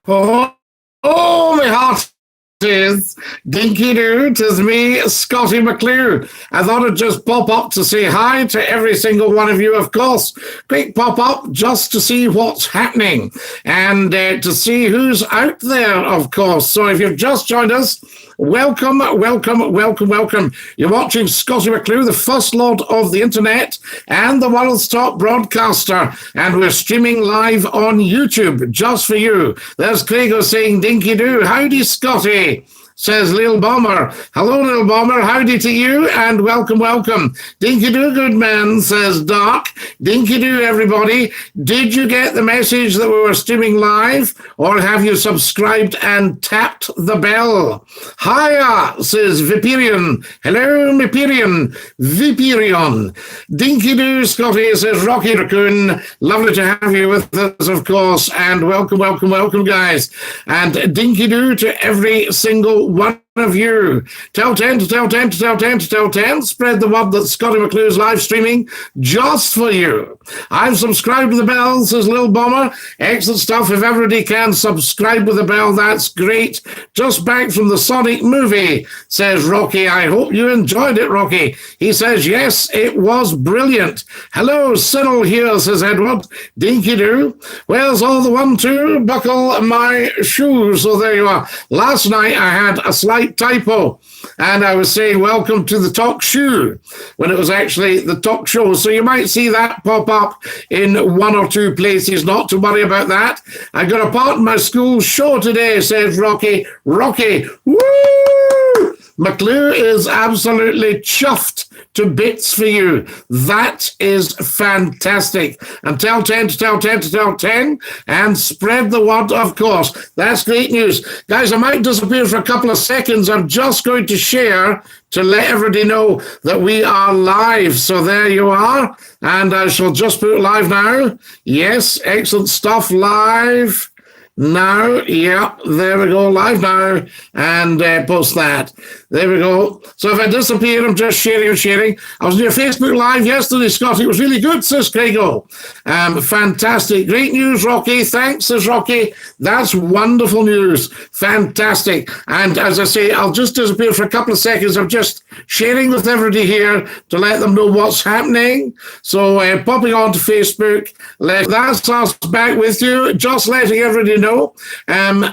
Oh, my heart is Dinky-Doo. 'Tis me, Scottie McClue. I thought I'd just pop up to say hi to every single one of you, of course. Quick pop up just to see what's happening and to see who's out there, of course. So if you've just joined us, welcome, welcome, welcome, welcome. You're watching Scottie McClue, the first lord of the internet and the world's top broadcaster. And we're streaming live on YouTube just for you. There's Craigo saying, Dinky-Doo, howdy, Scottie, says Lil Bomber. Hello, Lil Bomber, howdy to you, and welcome, welcome. Dinky-Doo, good man, says Doc. Dinky-Doo, everybody. Did you get the message that we were streaming live, or have you subscribed and tapped the bell? Hiya, says Viperion. Hello, Viperion. Viperion. Dinky-Doo, Scottie, says Rocky Raccoon. Lovely to have you with us, of course, and welcome, welcome, welcome, guys. And Dinky-Doo to every single one of you. Tell 10 to tell 10 to tell 10 to tell 10. Spread the word that Scottie McClue's live streaming just for you. I've subscribed to the bell, says Lil Bomber. Excellent stuff. If everybody can subscribe with the bell, that's great. Just back from the Sonic movie, says Rocky. I hope you enjoyed it, Rocky. He says, yes, it was brilliant. Hello, Cyril here, says Edward. Dinky-Doo. Where's all the 1, 2? Buckle my shoes. So there you are. Last night I had a slight typo, and I was saying welcome to the talk show when it was actually the talk show. So you might see that pop up in 1 or 2 places. Not to worry about that. I got a part in my school show today, says Rocky. Rocky, woo! McClue is absolutely chuffed to bits for you. That is fantastic. And tell 10 to tell 10 to tell 10 and spread the word, of course. That's great news. Guys, I might disappear for a couple of seconds. I'm just going to share to let everybody know that we are live. So there you are. And I shall just put live now. Yes, excellent stuff. Live now. Yeah, there we go. Live now. And post that. There we go. So if I disappear, I'm just sharing and sharing. I was on your Facebook Live yesterday, Scottie. It was really good, says Craigo. Fantastic. Great news, Rocky. Thanks, says Rocky. That's wonderful news. Fantastic. And as I say, I'll just disappear for a couple of seconds. I'm just sharing with everybody here to let them know what's happening. So popping on to Facebook. That's us back with you. Just letting everybody know.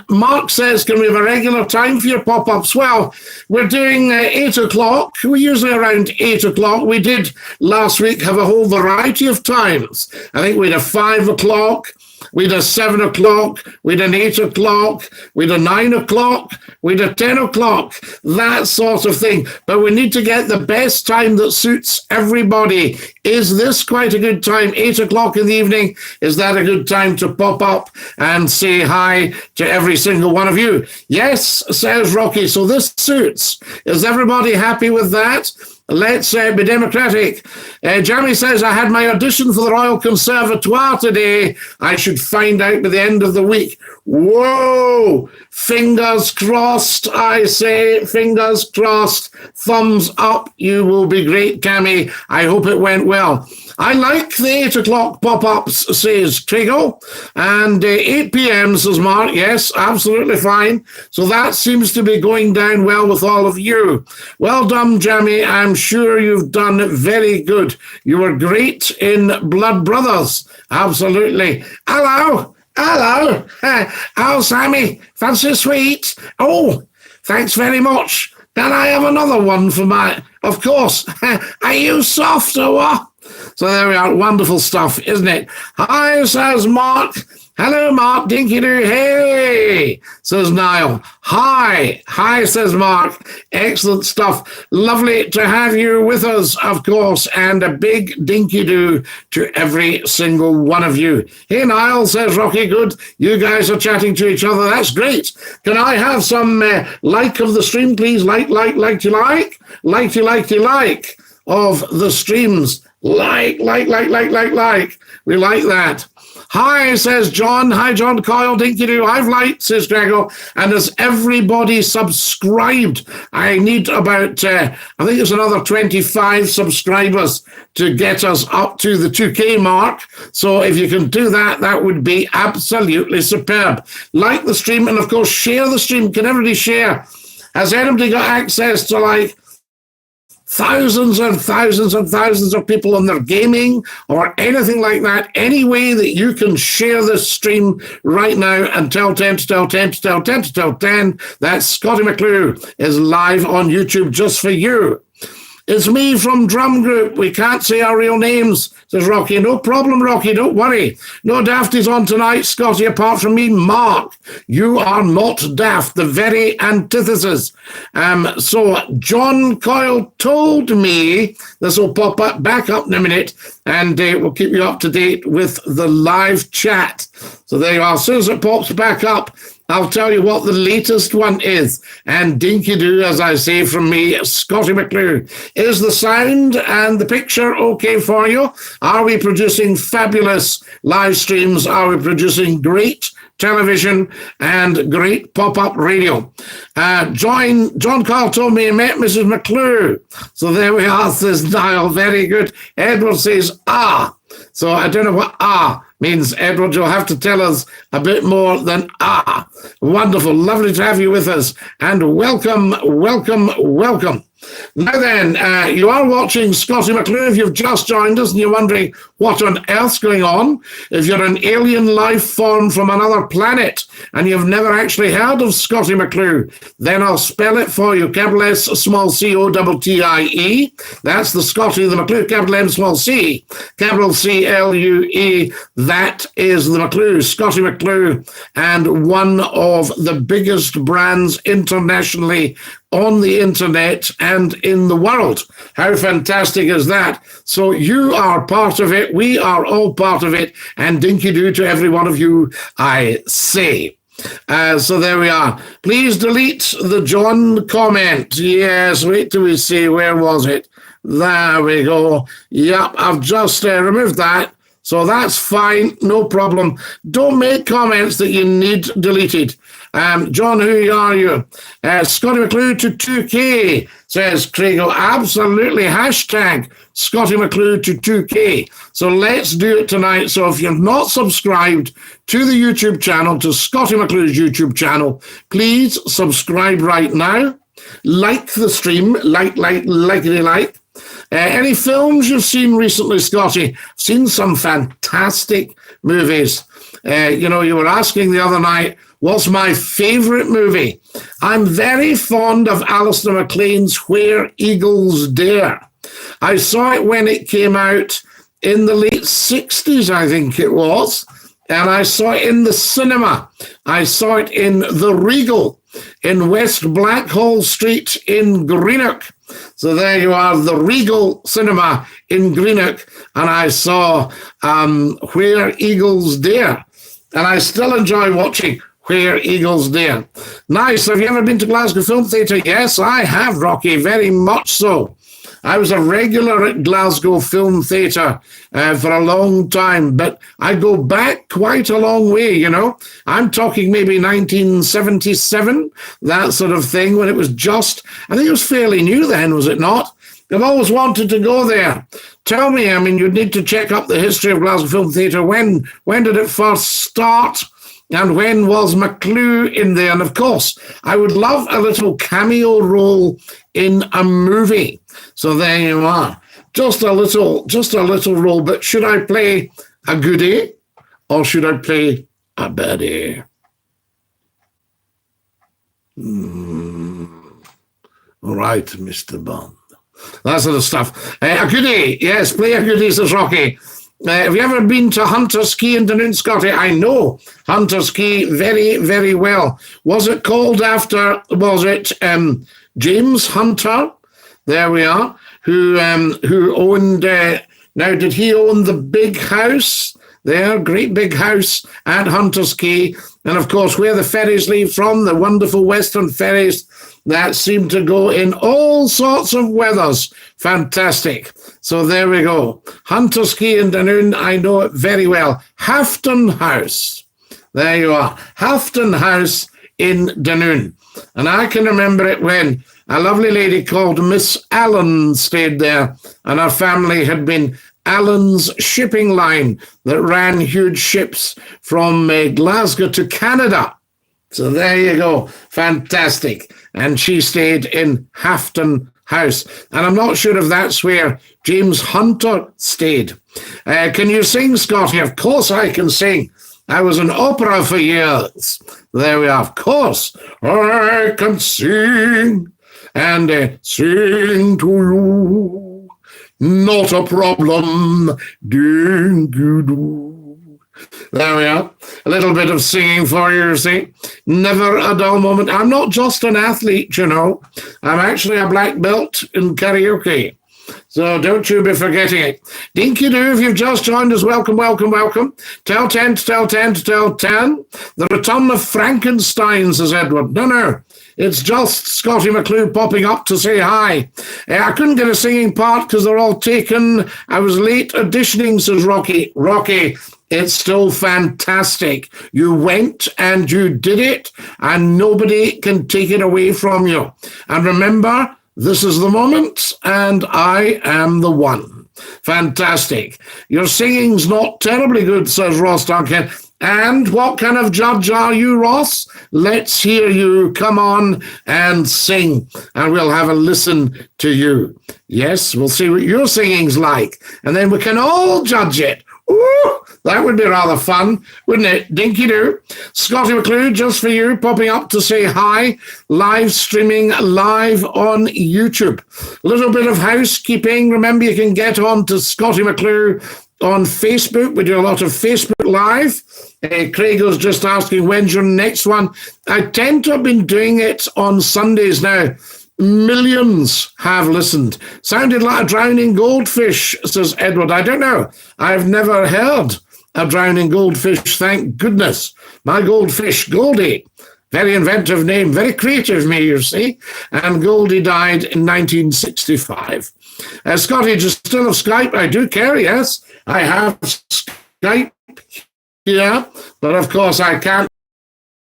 Mark says, can we have a regular time for your pop-ups? Well, we're doing 8 o'clock. We're usually around 8 o'clock. We did last week have a whole variety of times. I think we had a 5 o'clock. We had a 7 o'clock, we had an 8 o'clock, we had a 9 o'clock, we had a 10 o'clock, that sort of thing. But we need to get the best time that suits everybody. Is this quite a good time? 8 o'clock in the evening, is that a good time to pop up and say hi to every single one of you? Yes, says Rocky, so this suits. Is everybody happy with that? Let's be democratic. Jamie says, I had my audition for the Royal Conservatoire today. I should find out by the end of the week. Whoa! Fingers crossed, I say. Fingers crossed. Thumbs up. You will be great, Cammy. I hope it went well. I like the 8 o'clock pop-ups, says Craigo. And 8 p.m., says Mark. Yes, absolutely fine. So that seems to be going down well with all of you. Well done, Jamie. I'm sure you've done very good. You were great in Blood Brothers. Absolutely. Hello. Hello. Oh, Sammy. Fancy a sweet? Oh, thanks very much. Can I have another one for my... Of course. Are you soft or what? So there we are. Wonderful stuff, isn't it? Hi, says Mark. Hello, Mark. Dinky-Doo. Hey, says Niall. Hi. Hi, says Mark. Excellent stuff. Lovely to have you with us, of course, and a big Dinky-Doo to every single one of you. Hey, Niall, says Rocky. Good. You guys are chatting to each other. That's great. Can I have some like of the stream, please? Like of the streams. Like. We like that. Hi, says John. Hi, John Coyle, Dinky-Doo. I've liked, says Gregor. And has everybody subscribed? I need about, I think it's another 25 subscribers to get us up to the 2K mark. So if you can do that, that would be absolutely superb. Like the stream, and of course, share the stream. Can everybody share? Has anybody got access to like thousands and thousands and thousands of people on their gaming or anything like that? Any way that you can share this stream right now and tell 10 to tell 10 to tell 10 to tell 10 that Scottie McClue is live on YouTube just for you. It's me from Drum Group. We can't say our real names, says Rocky. No problem, Rocky. Don't worry. No dafties on tonight, Scotty, apart from me. Mark, you are not daft. The very antithesis. So John Coyle told me this will pop up back up in a minute, and we'll keep you up to date with the live chat. So there you are. As soon as it pops back up, I'll tell you what the latest one is. And Dinky-Doo, as I say from me, Scottie McClue. Is the sound and the picture okay for you? Are we producing fabulous live streams? Are we producing great television and great pop-up radio? John Carl told me he met Mrs. McClue. So there we are, says Niall. Very good. Edward says, ah. So I don't know what means, Edward. You'll have to tell us a bit more than Wonderful. Lovely to have you with us. And welcome, welcome, welcome. Now then, you are watching Scottie McClue. If you've just joined us and you're wondering what on earth's going on, if you're an alien life form from another planet and you've never actually heard of Scottie McClue, then I'll spell it for you. Capital S, small C-O-T-T-I-E. That's the Scottie, the McClue, capital M, small C, capital C-L-U-E. That is the McClue, Scottie McClue, and one of the biggest brands internationally on the internet and in the world. How fantastic is that? So you are part of it. We are all part of it. And Dinky-Doo to every one of you, I say. So there we are. Please delete the John comment. Yes, wait till we see. Where was it? There we go. Yep, I've just removed that. So that's fine, no problem. Don't make comments that you need deleted. John, who are you? Scottie McClue to 2K, says Craigo. Absolutely. Hashtag Scottie McClue to 2K. So let's do it tonight. So if you're not subscribed to the YouTube channel, to Scottie McClue's YouTube channel, please subscribe right now. Like the stream, like. Any films you've seen recently, Scotty? Seen some fantastic movies. You were asking the other night, what's my favourite movie? I'm very fond of Alistair MacLean's Where Eagles Dare. I saw it when it came out in the late 60s, I think it was. And I saw it in the cinema. I saw it in the Regal in West Blackhall Street in Greenock. So there you are, the Regal Cinema in Greenock, and I saw Where Eagles Dare. And I still enjoy watching Where Eagles Dare. Nice. Have you ever been to Glasgow Film Theatre? Yes, I have, Rocky, very much so. I was a regular at Glasgow Film Theatre for a long time, but I go back quite a long way, I'm talking maybe 1977, that sort of thing, when it was I think it was fairly new then, was it not? I've always wanted to go there. Tell me, you'd need to check up the history of Glasgow Film Theatre. When did it first start? And when was McClue in there? And of course, I would love a little cameo role in a movie. So there you are. Just a little role. But should I play a goodie or should I play a baddie? All right, Mr. Bond. That sort of stuff. A goodie. Yes, play a goodie, says Rocky. Have you ever been to Hunter's Quay in Dunoon, Scotty? I know Hunter's Quay very, very well. Was it called after, James Hunter? There we are. Who owned, now did he own the big house there? Great big house at Hunter's Quay. And of course, where the ferries leave from, the wonderful Western ferries that seem to go in all sorts of weathers. Fantastic. So there we go. Hunter's Quay in Dunoon, I know it very well. Hafton House. There you are. Hafton House in Dunoon. And I can remember it when a lovely lady called Miss Allen stayed there, and her family had been Allen's shipping line that ran huge ships from Glasgow to Canada. So there you go. Fantastic. And she stayed in Hafton House. And I'm not sure if that's where James Hunter stayed. Can you sing, Scotty? Of course I can sing. I was an opera for years. There we are. Of course. I can sing and sing to you. Not a problem. Dinky-Doo. There we are. A little bit of singing for you, see. Never a dull moment. I'm not just an athlete, you know. I'm actually a black belt in karaoke. So don't you be forgetting it. Dinky-Doo, if you've just joined us, welcome, welcome, welcome. Tell 10 to tell 10 to tell 10. The return of Frankenstein, says Edward. No. It's just Scottie McClue popping up to say hi. I couldn't get a singing part because they're all taken. I was late auditioning, says Rocky. Rocky, it's still fantastic. You went and you did it, and nobody can take it away from you. And remember, this is the moment, and I am the one. Fantastic. Your singing's not terribly good, says Ross Duncan. And what kind of judge are you, Ross? Let's hear you. Come on and sing, and we'll have a listen to you. Yes, we'll see what your singing's like, and then we can all judge it. Ooh, that would be rather fun, wouldn't it? Dinky-Doo. Scottie McClue, just for you, popping up to say hi, live streaming live on YouTube. A little bit of housekeeping. Remember, you can get on to Scottie McClue on Facebook. We do a lot of Facebook Live. Craig was just asking, when's your next one? I tend to have been doing it on Sundays now. Millions have listened. Sounded like a drowning goldfish, says Edward. I don't know. I've never heard a drowning goldfish, thank goodness. My goldfish, Goldie. Very inventive name, very creative me, you see. And Goldie died in 1965. Scotty, do you still have Skype? I do care, yes. I have Skype here, but of course I can't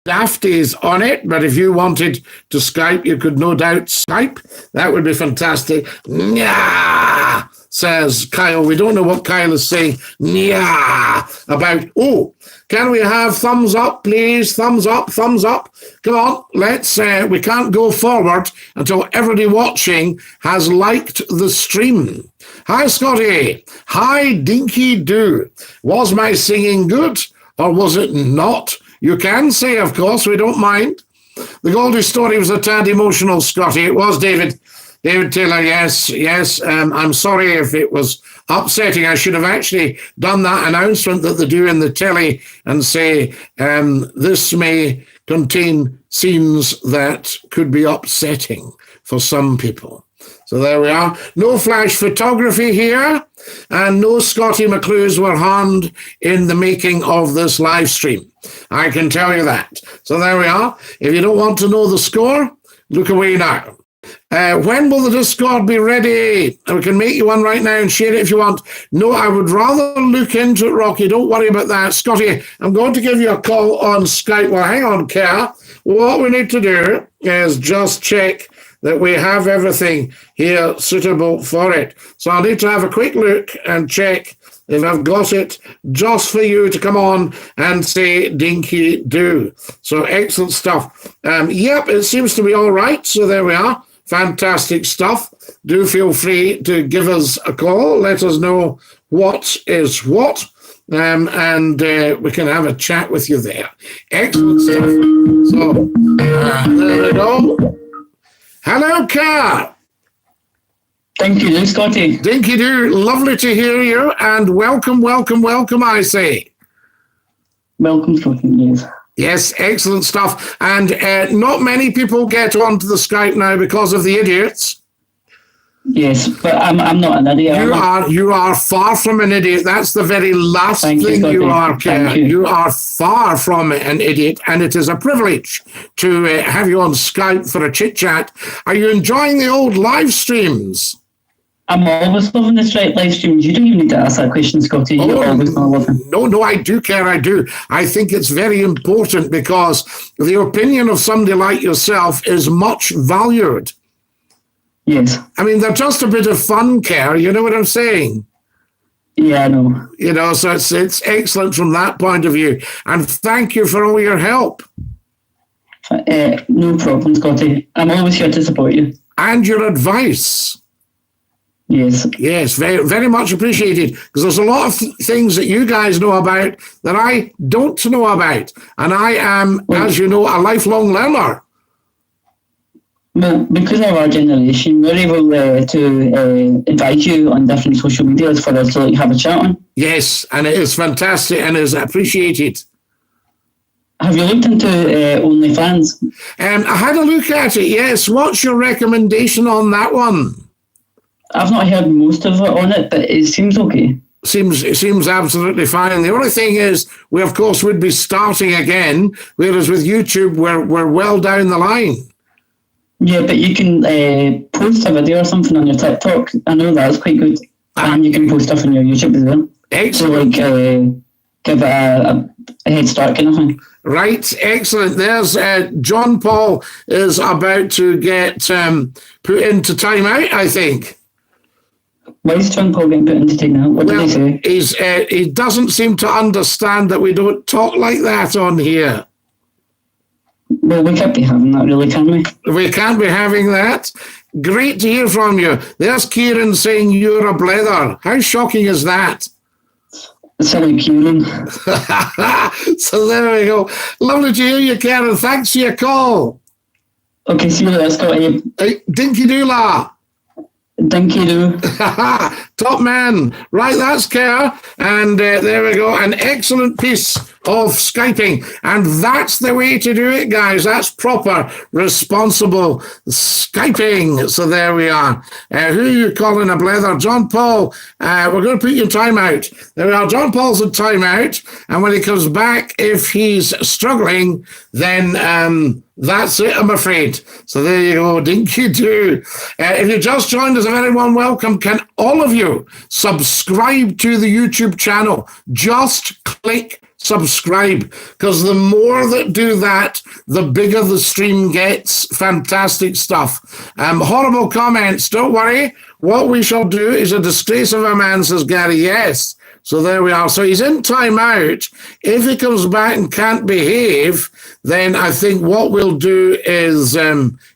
dafties on it, but if you wanted to Skype, you could no doubt Skype. That would be fantastic. Nya, says Kyle. We don't know what Kyle is saying. Nya, about, can we have thumbs up, please? Thumbs up, thumbs up. Come on, let's, we can't go forward until everybody watching has liked the stream. Hi, Scotty. Hi, Dinky-Doo. Was my singing good or was it not? You can say, of course, we don't mind. The Goldie story was a tad emotional, Scotty. It was, David. David Taylor, yes. I'm sorry if it was upsetting. I should have actually done that announcement that they do in the telly and say, this may contain scenes that could be upsetting for some people. So there we are. No flash photography here, and no Scottie McClues were harmed in the making of this live stream. I can tell you that. So there we are. If you don't want to know the score, look away now. When will the Discord be ready? We can make you one right now and share it if you want. No, I would rather look into it, Rocky. Don't worry about that. Scotty, I'm going to give you a call on Skype. Well, hang on, Care. What we need to do is just check that we have everything here suitable for it. So I need to have a quick look and check if I've got it just for you to come on and say Dinky-Doo. So excellent stuff. Yep, it seems to be all right. So there we are. Fantastic stuff. Do feel free to give us a call. Let us know what is what. And we can have a chat with you there. Excellent stuff. So there we go. Hello, Car. Dinky-Doo, Scotty. Dinky-Doo, lovely to hear you, and welcome, I say. Welcome, Scotty, yes. Yes, excellent stuff. And not many people get onto the Skype now because of the idiots. Yes, but I'm not an idiot. You are far from an idiot. That's the very last thing you are, Kerr. You are far from an idiot, and it is a privilege to have you on Skype for a chit chat. Are you enjoying the old live streams? I'm always loving this live streams. You don't even need to ask that question, Scotty. You're always going to love them. No, I do, Kerr. I do. I think it's very important because the opinion of somebody like yourself is much valued. Yes. I mean, they're just a bit of fun, Kerr. You know what I'm saying? Yeah, I know. You know, so it's excellent from that point of view. And thank you for all your help. No problem, Scotty. I'm always here to support you. And your advice. Yes. Yes, very, very much appreciated. Because there's a lot of things that you guys know about that I don't know about. And I am, as you know, a lifelong learner. Well, because of our generation, we're able to invite you on different social medias for us to have a chat on. Yes, and it is fantastic and is appreciated. Have you looked into OnlyFans? I had a look at it, yes. What's your recommendation on that one? I've not heard most of it on it, but it seems okay. It seems absolutely fine. The only thing is, we of course would be starting again, whereas with YouTube, we're well down the line. Yeah, but you can post a video or something on your TikTok. I know that's quite good. And you can post stuff on your YouTube as well. Excellent. So, give it a head start kind of thing. Right, excellent. There's John Paul is about to get put into timeout, I think. Why is John Paul getting put into timeout? What did he say? He doesn't seem to understand that we don't talk like that on here. Well, we can't be having that, really, can we? We can't be having that. Great to hear from you. There's Kieran saying you're a blether. How shocking is that? Silly Kieran. So there we go. Lovely to hear you, Kieran. Thanks for your call. Okay, see you later, Scotty. Dinky-Doo. Dinky-Doo. Top man. Right, that's Kerr. And there we go. An excellent piece of Skyping. And that's the way to do it, guys. That's proper, responsible Skyping. So there we are. Who are you calling a blether? John Paul. We're going to put you in timeout. There we are. John Paul's in timeout. And when he comes back, if he's struggling, then that's it, I'm afraid. So there you go, Dinky-Doo. If you just joined us, a very warm welcome. Can all of you subscribe to the YouTube channel? Just click subscribe, because the more that do that, the bigger the stream gets. Fantastic stuff. Horrible comments, don't worry. What we shall do is a disgrace of a man, says Gary. Yes. So there we are. So he's in timeout. If he comes back and can't behave, then I think what we'll do is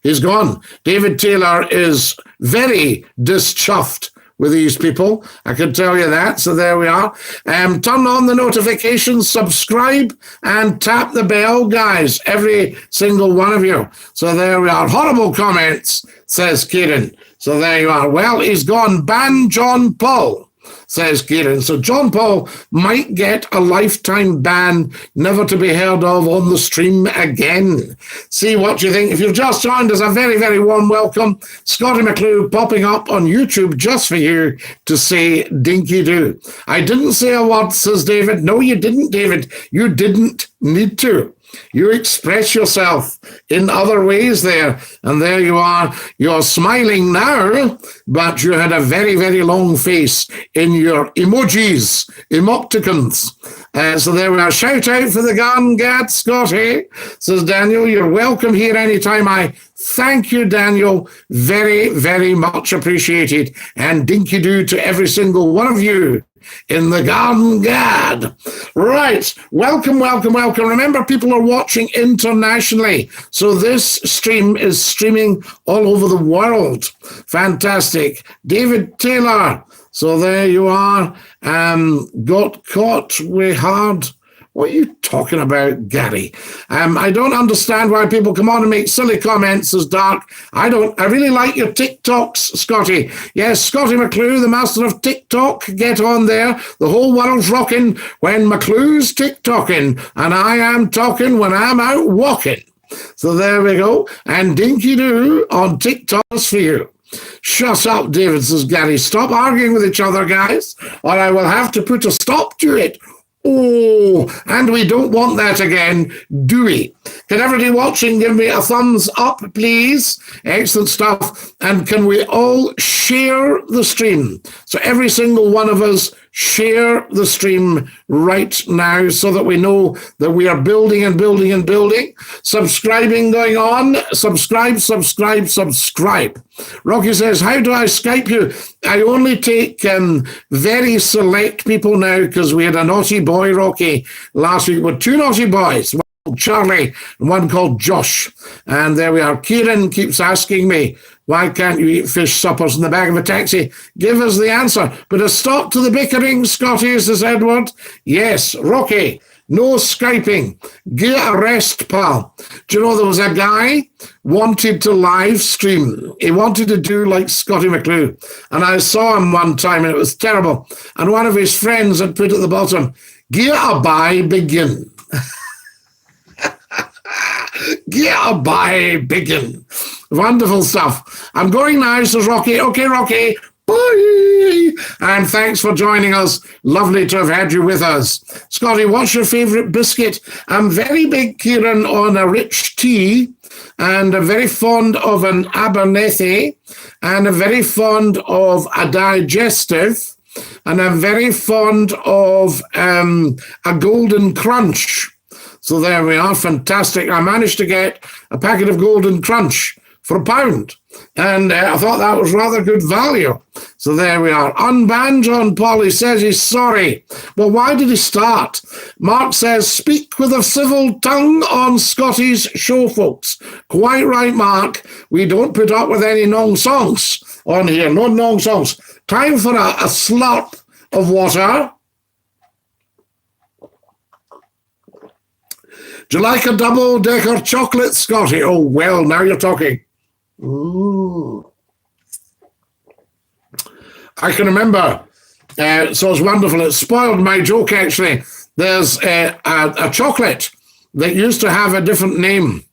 he's gone. David Taylor is very dischuffed with these people. I can tell you that. So there we are. Turn on the notifications, subscribe, and tap the bell, guys. Every single one of you. So there we are. Horrible comments, says Kieran. So there you are. Well, he's gone. Ban John Paul, says Kieran. So John Paul might get a lifetime ban, never to be heard of on the stream again. See what you think. If you've just joined us, a very, very warm welcome. Scottie McClue popping up on YouTube just for you to say Dinky-Doo. I didn't say a word, says David. No, you didn't, David. You didn't need to. You express yourself in other ways there. And there you are. You're smiling now, but you had a very, very long face in your emojis, emoticons. So there we are. Shout out for the gun, Gad, Scotty, says Daniel. You're welcome here anytime. I thank you, Daniel. Very, very much appreciated. And Dinky-Doo to every single one of you in the garden, Gad. Right. Welcome, welcome, welcome. Remember, people are watching internationally. So this stream is streaming all over the world. Fantastic. David Taylor. So there you are. Got caught with hard. What are you talking about, Gary? I don't understand why people come on and make silly comments as dark. I really like your TikToks, Scotty. Yes, Scottie McClue, the master of TikTok. Get on there. The whole world's rocking when McClue's TikToking. And I am talking when I'm out walking. So there we go. And Dinky-Doo on TikTok is for you. Shut up, David, says Gary. Stop arguing with each other, guys, or I will have to put a stop to it. Oh, and we don't want that again, do we? Can everybody watching give me a thumbs up, please? Excellent stuff. And can we all share the stream? So every single one of us share the stream right now so that we know that we are building and building and building. Subscribing going on. Subscribe, subscribe, subscribe. Rocky says, how do I Skype you? I only take very select people now because we had a naughty boy, Rocky, last week with 2 naughty boys. One called Charlie and one called Josh. And there we are. Kieran keeps asking me, why can't you eat fish suppers in the back of a taxi? Give us the answer. But a stop to the bickering, Scotty, says Edward. Yes, Rocky, no Skyping. Get a rest, pal. Do you know there was a guy wanted to live stream. He wanted to do like Scottie McClue. And I saw him one time and it was terrible. And one of his friends had put at the bottom, get a bye, begin. Get a bye, begin. Wonderful stuff. I'm going now, says Rocky. Okay, Rocky. Bye. And thanks for joining us. Lovely to have had you with us. Scotty, what's your favourite biscuit? I'm very big, Kieran, on a rich tea, and I'm very fond of an Abernethy, and I'm very fond of a digestive, and I'm very fond of a Golden Crunch. So there we are, fantastic. I managed to get a packet of Golden Crunch for £1. And I thought that was rather good value. So there we are. Unbanned John Paul, he says he's sorry. Well, why did he start? Mark says, speak with a civil tongue on Scotty's show, folks. Quite right, Mark. We don't put up with any long songs on here. No long songs. Time for a slurp of water. Do you like a double-decker chocolate, Scotty? Oh, well, now you're talking. Ooh. I can remember, so it's wonderful. It spoiled my joke, actually. There's a chocolate that used to have a different name.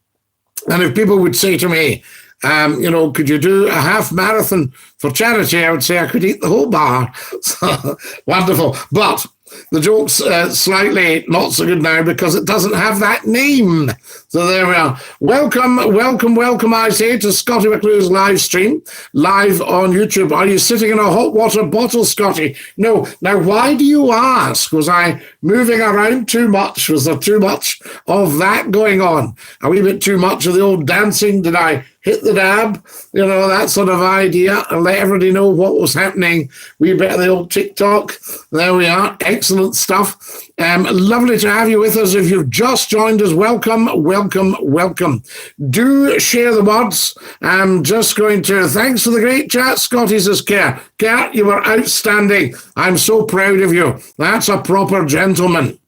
And if people would say to me, could you do a half marathon for charity? I would say I could eat the whole bar. So, wonderful. But the joke's slightly not so good now because it doesn't have that name. So there we are. Welcome, welcome, welcome, I say, to Scottie McClue's live stream, live on YouTube. Are you sitting in a hot water bottle, Scotty? No. Now, why do you ask? Was I moving around too much? Was there too much of that going on? A wee bit too much of the old dancing? Did I hit the dab? You know, that sort of idea, and let everybody know what was happening. We bit of the old TikTok. There we are. Excellent stuff. Lovely to have you with us. If you've just joined us, welcome, welcome, welcome. Do share the words. I'm just going to, thanks for the great chat, Scotty says, Kat, you were outstanding. I'm so proud of you. That's a proper gentleman.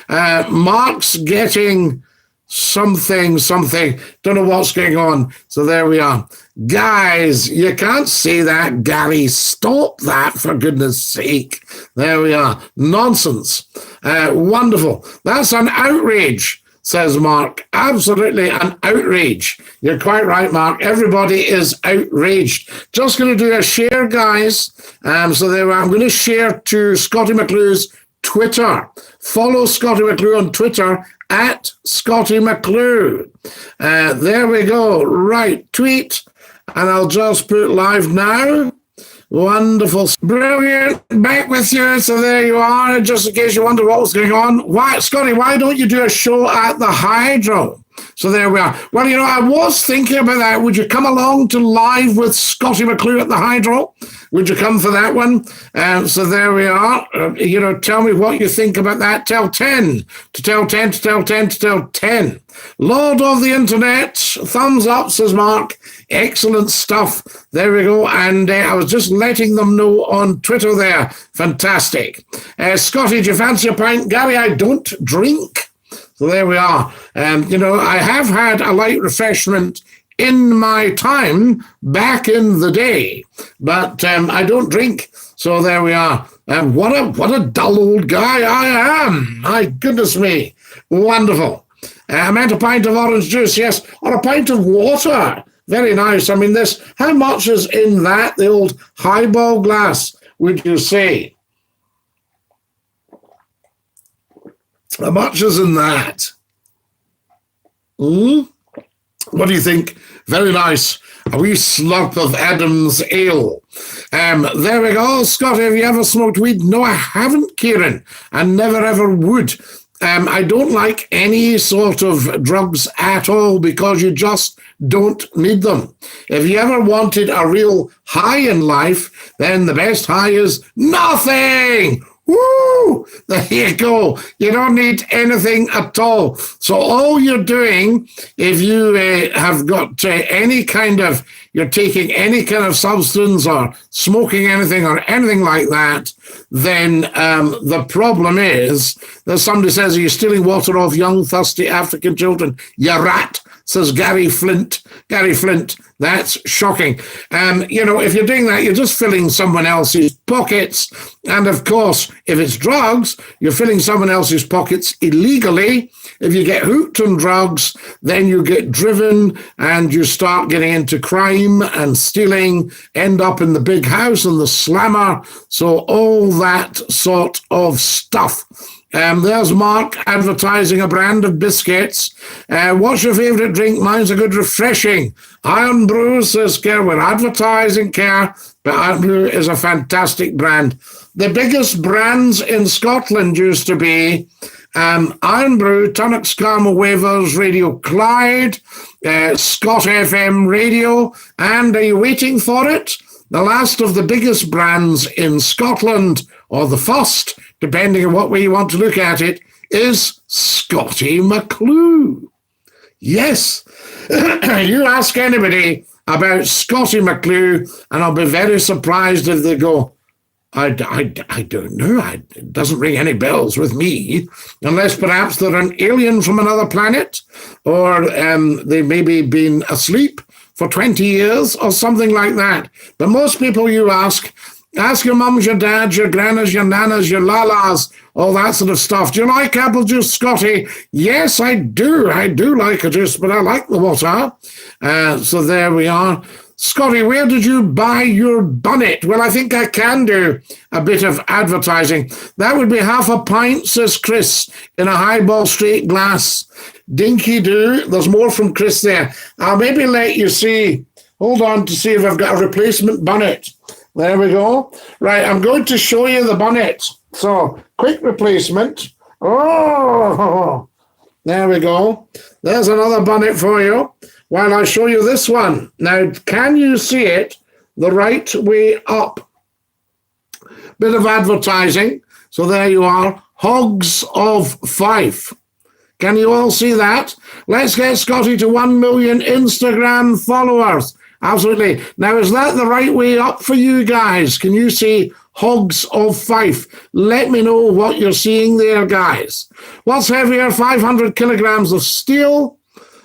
Mark's getting something. Don't know what's going on. So there we are. Guys, you can't say that, Gary. Stop that, for goodness sake. There we are. Nonsense. Wonderful. That's an outrage, says Mark. Absolutely an outrage. You're quite right, Mark. Everybody is outraged. Just going to do a share, guys. So there we are. I'm going to share to Scottie McClue's Twitter. Follow Scottie McClue on Twitter at Scottie McClue. There we go. Right, tweet. And I'll just put live now. Wonderful. Brilliant. Back with you. So there you are. Just in case you wonder what was going on. Why, Scotty, why don't you do a show at the Hydro? So there we are. Well, I was thinking about that. Would you come along to live with Scottie McClue at the Hydro? Would you come for that one? So there we are. Tell me what you think about that. Tell 10 to tell 10 to tell 10 to tell 10. Lord of the Internet. Thumbs up, says Mark. Excellent stuff. There we go. And I was just letting them know on Twitter there. Fantastic. Scotty, do you fancy a pint? Gary, I don't drink. So there we are. I have had a light refreshment in my time back in the day, but I don't drink. So there we are. What a dull old guy I am. My goodness me. Wonderful. I meant a pint of orange juice, yes, or a pint of water. Very nice. I mean, this, how much is in that, the old highball glass, would you say? How much is in that? What do you think? Very nice. A wee slurp of Adam's ale. There we go. Scotty, have you ever smoked weed? No, I haven't, Kieran. I never ever would. I don't like any sort of drugs at all because you just don't need them. If you ever wanted a real high in life, then the best high is nothing. Woo! There you go. You don't need anything at all. So all you're doing, if you have got any kind of, you're taking any kind of substance or smoking anything or anything like that, then the problem is that somebody says, are you stealing water off young, thirsty African children? You rat, says Gary Flint. Gary Flint, that's shocking. You know, if you're doing that, you're just filling someone else's pockets. And of course, if it's drugs, you're filling someone else's pockets illegally. If you get hooked on drugs, then you get driven and you start getting into crime and stealing, end up in the big house and the slammer. So all that sort of stuff. There's Mark advertising a brand of biscuits. What's your favourite drink? Mine's a good refreshing. Iron Brew, says Kerr. We're advertising, Kerr, but Iron Brew is a fantastic brand. The biggest brands in Scotland used to be Iron Brew, Tunnock's Carmel Wavers, Radio Clyde, Scott FM Radio, and are you waiting for it? The last of the biggest brands in Scotland, or the first, depending on what way you want to look at it, is Scottie McClue. Yes, you ask anybody about Scottie McClue, and I'll be very surprised if they go, I don't know. It doesn't ring any bells with me, unless perhaps they're an alien from another planet, or they maybe been asleep for 20 years or something like that. But most people you ask your mums, your dads, your grannas, your nanas, your lalas, all that sort of stuff. Do you like apple juice, Scotty? Yes, I do. I do like a juice, but I like the water. So there we are. Scotty, where did you buy your bonnet? Well, I think I can do a bit of advertising. That would be half a pint, says Chris, in a highball straight glass. Dinky-Doo. There's more from Chris there. I'll maybe let you see. Hold on to see if I've got a replacement bonnet. There we go. Right, I'm going to show you the bonnet. So, quick replacement. Oh, there we go. There's another bonnet for you. While I show you this one. Now, can you see it the right way up? Bit of advertising. So there you are. Hogs of Fife. Can you all see that? Let's get Scotty to 1 million Instagram followers. Absolutely. Now, is that the right way up for you guys? Can you see Hogs of Fife? Let me know what you're seeing there, guys. What's heavier, 500 kilograms of steel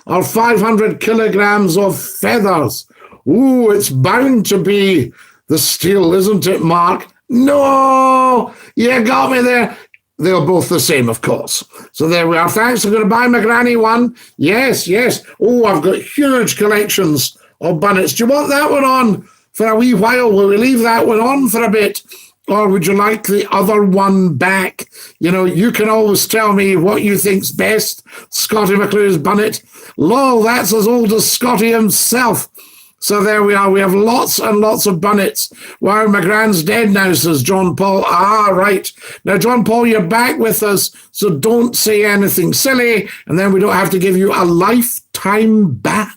or 500 kilograms of feathers? Ooh, it's bound to be the steel, isn't it, Mark? No, you got me there. They're both the same, of course. So there we are. Thanks. I'm going to buy my granny one. Yes, yes. Oh, I've got huge collections of bonnets. Do you want that one on for a wee while? Will we leave that one on for a bit? Or would you like the other one back? You know, you can always tell me what you think's best. Scottie McClue's bonnet. Lol, that's as old as Scotty himself. So there we are. We have lots and lots of bonnets. Wow, my grand's dead now, says John Paul. Ah, right. Now, John Paul, you're back with us, so don't say anything silly, and then we don't have to give you a lifetime ban.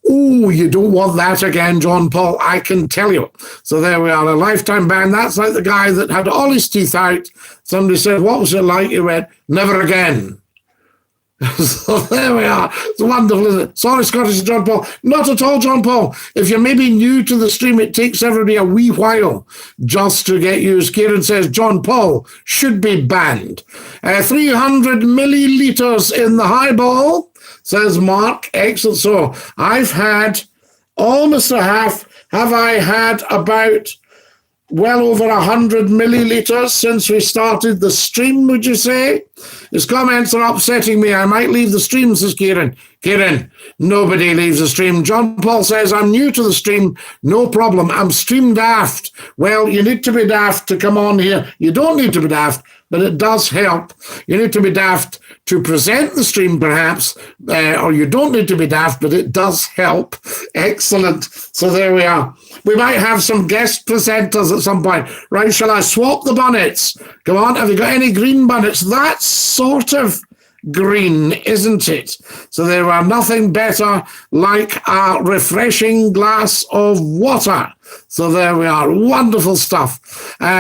Oh, you don't want that again, John Paul, I can tell you. So there we are, a lifetime ban. That's like the guy that had all his teeth out. Somebody said, what was it like? He went, never again. So there we are. It's wonderful, isn't it? Sorry, Scottish John Paul. Not at all, John Paul. If you're maybe new to the stream, it takes everybody a wee while just to get used. Kieran says John Paul should be banned. 300 millilitres in the highball, says Mark. Excellent. So I've had almost a half. Have I had about well over 100 milliliters since we started the stream, would you say? His comments are upsetting me. I might leave the stream, says Kieran. Kieran, nobody leaves the stream. John Paul says, I'm new to the stream. No problem. I'm stream daft. Well, you need to be daft to come on here. You don't need to be daft, but it does help. You need to be daft to present the stream, perhaps, or you don't need to be daft, but it does help. Excellent. So there we are. We might have some guest presenters at some point. Right, shall I swap the bonnets? Come on, have you got any green bonnets? That's sort of green, isn't it? So there are nothing better like a refreshing glass of water. So there we are. Wonderful stuff.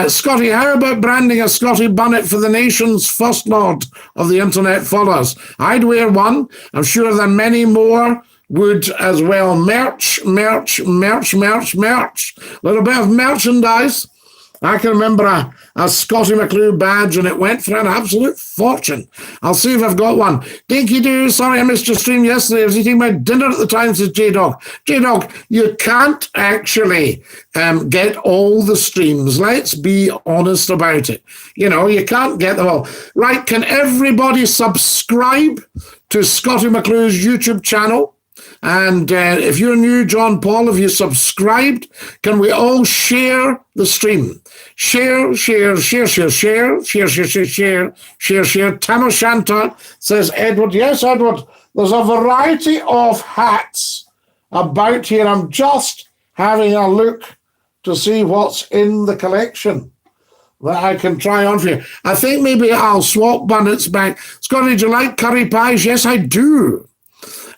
Scotty, how about branding a Scotty bonnet for the nation's first lord of the internet followers? I'd wear one. I'm sure that many more would as well. Merch, merch, merch, merch, merch. A little bit of merchandise. I can remember a Scottie McClue badge, and it went for an absolute fortune. I'll see if I've got one. Dinky-Doo, sorry I missed your stream yesterday. I was eating my dinner at the time, says J-Dog. J-Dog, you can't actually get all the streams. Let's be honest about it. You know, you can't get them all. Right, can everybody subscribe to Scottie McClue's YouTube channel? And if you're new, John Paul, if you subscribed, can we all share the stream? Share, share, share, share, share, share, share, share, share, share, share. Tamashanta says, Edward, yes, Edward, there's a variety of hats about here. I'm just having a look to see what's in the collection that I can try on for you. I think maybe I'll swap bonnets back. Scotty, do you like curry pies? Yes, I do.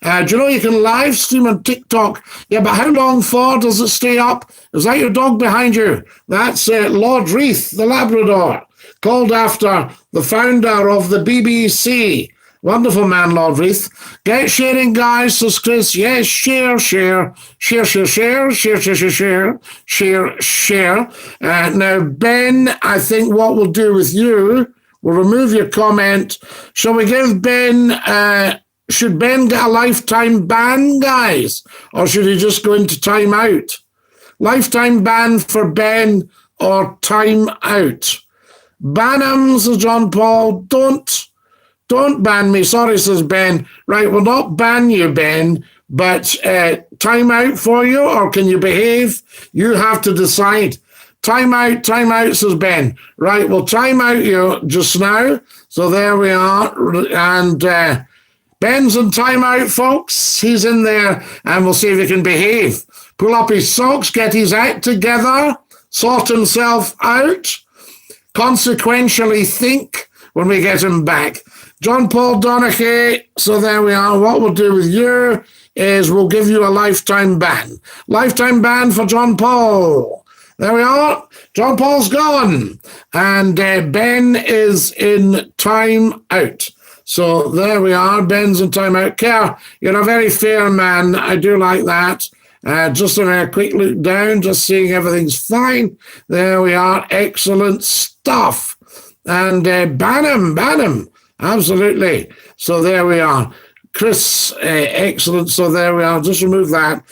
Do you know you can live stream on TikTok? Yeah, but how long for does it stay up? Is that your dog behind you? That's Lord Reith, the Labrador, called after the founder of the BBC. Wonderful man, Lord Reith. Get sharing, guys, says Chris. Yes, share, share, share, share, share, share, share, share, share, share, share. Now, Ben, I think what we'll do with you, we'll remove your comment. Shall we give Ben... should Ben get a lifetime ban, guys? Or should he just go into time out? Lifetime ban for Ben or time out? Ban him, says John Paul. Don't ban me. Sorry, says Ben. Right, we'll not ban you, Ben, but time out for you, or can you behave? You have to decide. Time out, says Ben. Right, we'll time out you just now. So there we are. And... Ben's in timeout, folks. He's in there, and we'll see if he can behave. Pull up his socks, get his act together, sort himself out, consequentially think when we get him back. John Paul Donaghy, so there we are. What we'll do with you is we'll give you a lifetime ban. Lifetime ban for John Paul. There we are. John Paul's gone, and Ben is in time out. So there we are. Ben's in timeout. Kerr, you're a very fair man. I do like that. Just a quick look down, just seeing everything's fine. There we are. Excellent stuff. And ban him. Absolutely. So there we are. Chris, excellent. So there we are. Just remove that.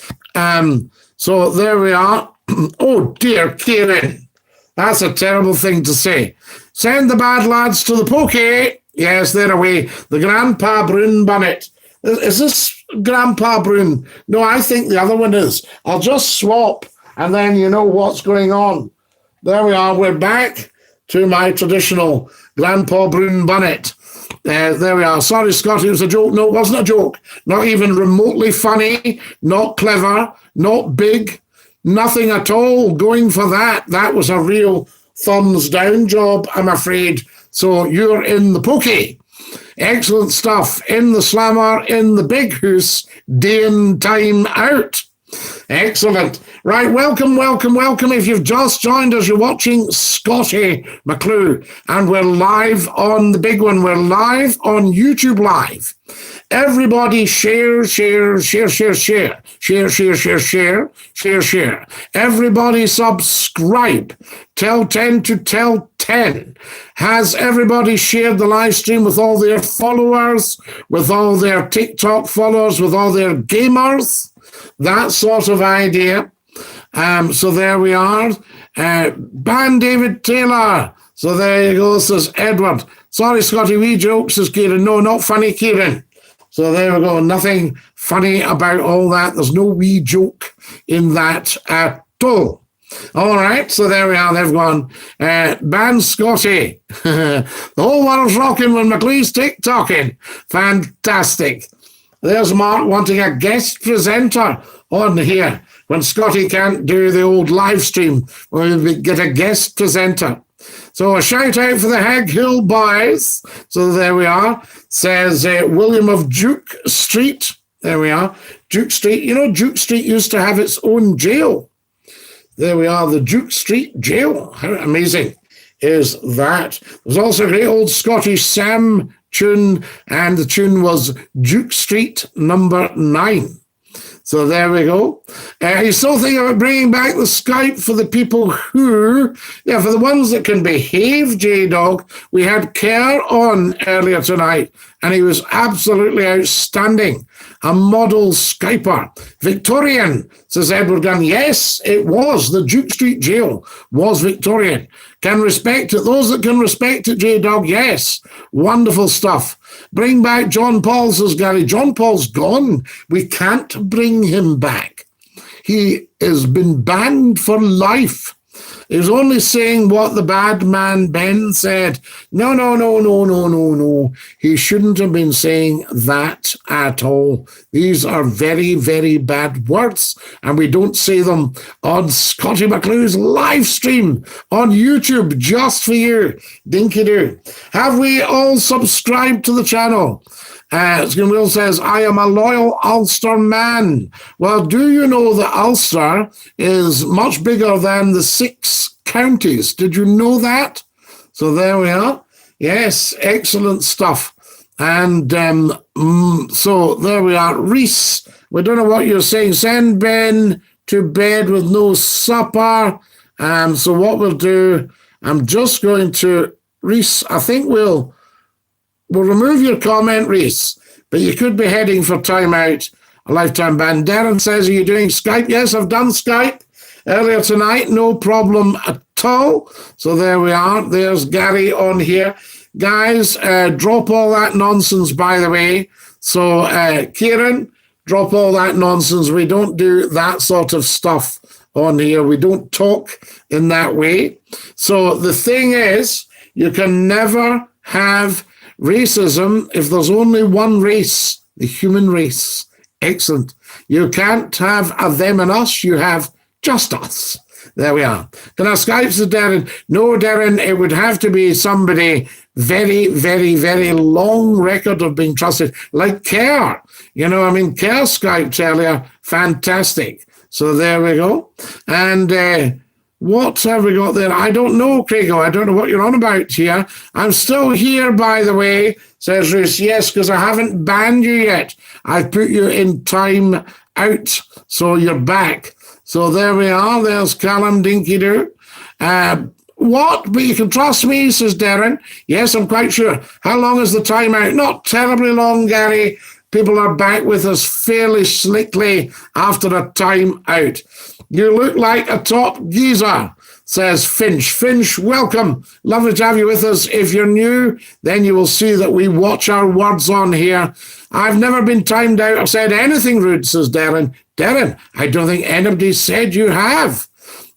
So there we are. Oh, dear, Kieran. That's a terrible thing to say. Send the bad lads to the pokey. Yes, they're away. The Grandpa Brune bonnet. Is this Grandpa Brune? No, I think the other one is. I'll just swap, and then you know what's going on. There we are. We're back to my traditional Grandpa Brune bonnet. There we are. Sorry, Scotty, it was a joke. No, it wasn't a joke. Not even remotely funny, not clever, not big, nothing at all going for that. That was a real thumbs down job, I'm afraid. So you're in the pokey. Excellent stuff. In the slammer, in the big hoose, day and time out. Excellent. Right, welcome. If you've just joined us, you're watching Scottie McClue, and we're live on the big one. We're live on YouTube Live. Everybody share. Share. Everybody subscribe. Tell 10 to tell 10. Has everybody shared the live stream with all their followers, with all their TikTok followers, with all their gamers? That sort of idea. So there we are. Ban David Taylor. So there you go, says Edward. Sorry, Scotty, wee jokes, says Kieran. No, not funny, Kieran. So there we go. Nothing funny about all that. There's no wee joke in that at all. All right, so there we are. They've gone. Ban Scotty. The whole world's rocking when McClue's TikToking. Fantastic. There's Mark wanting a guest presenter on here. When Scotty can't do the old live stream, we'll get a guest presenter. So a shout out for the Hag Hill boys. So there we are. Says William of Duke Street. There we are. Duke Street. You know, Duke Street used to have its own jail. There we are, the Duke Street Jail. How amazing is that? There's also a great old Scottish Sam tune, and the tune was Duke Street number 9. So there we go. He's still thinking about bringing back the Skype for the people who, for the ones that can behave, J-Dog. We had Kerr on earlier tonight, and he was absolutely outstanding. A model Skyper. Victorian, says Edward Gunn. Yes, it was. The Duke Street Jail was Victorian. Can respect it. Those that can respect it, J-Dog, yes. Wonderful stuff. Bring back John Paul, says Gary. John Paul's gone. We can't bring him back. He has been banned for life. He was only saying what the bad man Ben said. No. He shouldn't have been saying that at all. These are very, very bad words, and we don't say them on Scottie McClue's live stream on YouTube just for you. Dinky-Doo. Have we all subscribed to the channel? Will says, I am a loyal Ulster man. Well, do you know that Ulster is much bigger than the 6 counties? Did you know that? So there we are. Yes, excellent stuff. And so there we are. Reese, we don't know what you're saying. Send Ben to bed with no supper. So what we'll do, I'm just going to, Reese, I think we'll remove your comment, Reese, but you could be heading for timeout, a lifetime ban. Darren says, are you doing Skype? Yes, I've done Skype earlier tonight. No problem at all. So there we are. There's Gary on here. Guys, drop all that nonsense, by the way. So, Kieran, drop all that nonsense. We don't do that sort of stuff on here. We don't talk in that way. So the thing is, you can never have racism if there's only one race, the human race. Excellent. You can't have a them and us, you have just us. There we are. Can I Skype to Darren? No, Darren, it would have to be somebody very, very, very long record of being trusted, like Kerr. You know, I mean, Kerr Skyped earlier, fantastic. So there we go. And what have we got there? I don't know, Craigo. I don't know what you're on about here. I'm still here, by the way, says Ruth. Yes, because I haven't banned you yet. I've put you in time out, so you're back. So there we are. There's Callum Dinky-Doo. What? But you can trust me, says Darren. Yes, I'm quite sure. How long is the timeout? Not terribly long, Gary. People are back with us fairly slickly after a time out. You look like a top geezer, says Finch. Finch, welcome. Lovely to have you with us. If you're new, then you will see that we watch our words on here. I've never been timed out or said anything rude, says Darren. Darren, I don't think anybody said you have.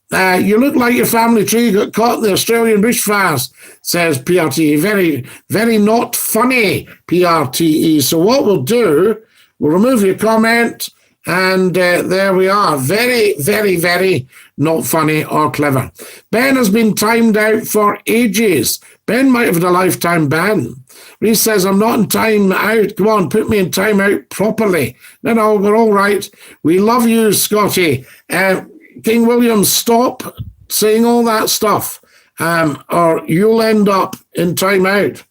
You look like your family tree got caught in the Australian bushfires, says PRTE. Very, very not funny, PRTE. So what we'll do, we'll remove your comment, and there we are. Very, very, very not funny or clever. Ben has been timed out for ages. Ben might have had a lifetime ban. Reese says, I'm not in time out. Come on, put me in time out properly. No, we're all right. We love you, Scotty. King William, stop saying all that stuff, or you'll end up in time out.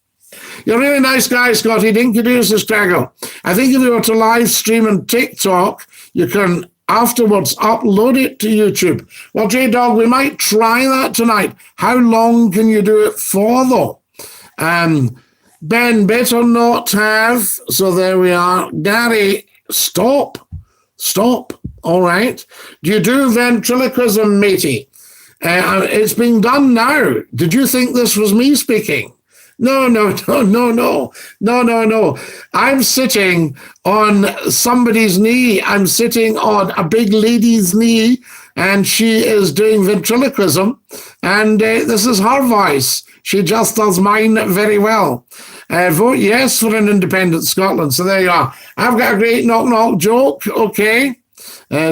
You're a really nice guy, Scotty. Dinky-Doo, says Craggle. I think if you were to live stream on TikTok, you can afterwards upload it to YouTube. Well, J-Dog, we might try that tonight. How long can you do it for, though? Ben, better not have. So there we are. Gary, stop. Stop. All right. Do you do ventriloquism, matey? It's being done now. Did you think this was me speaking? No. I'm sitting on somebody's knee. I'm sitting on a big lady's knee, and she is doing ventriloquism, and this is her voice. She just does mine very well. Vote yes for an independent Scotland. So there you are. I've got a great knock-knock joke. Okay.